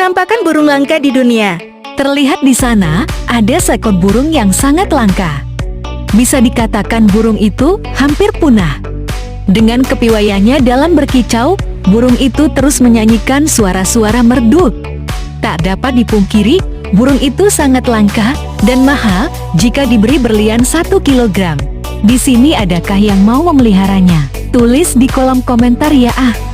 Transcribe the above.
Penampakan burung langka di dunia. Terlihat di sana, ada seekor burung yang sangat langka. Bisa dikatakan burung itu hampir punah. Dengan kepiawaiannya dalam berkicau, burung itu terus menyanyikan suara-suara merdu. Tak dapat dipungkiri, burung itu sangat langka dan mahal jika diberi berlian 1 kilogram. Di sini adakah yang mau memeliharanya? Tulis di kolom komentar ya ah.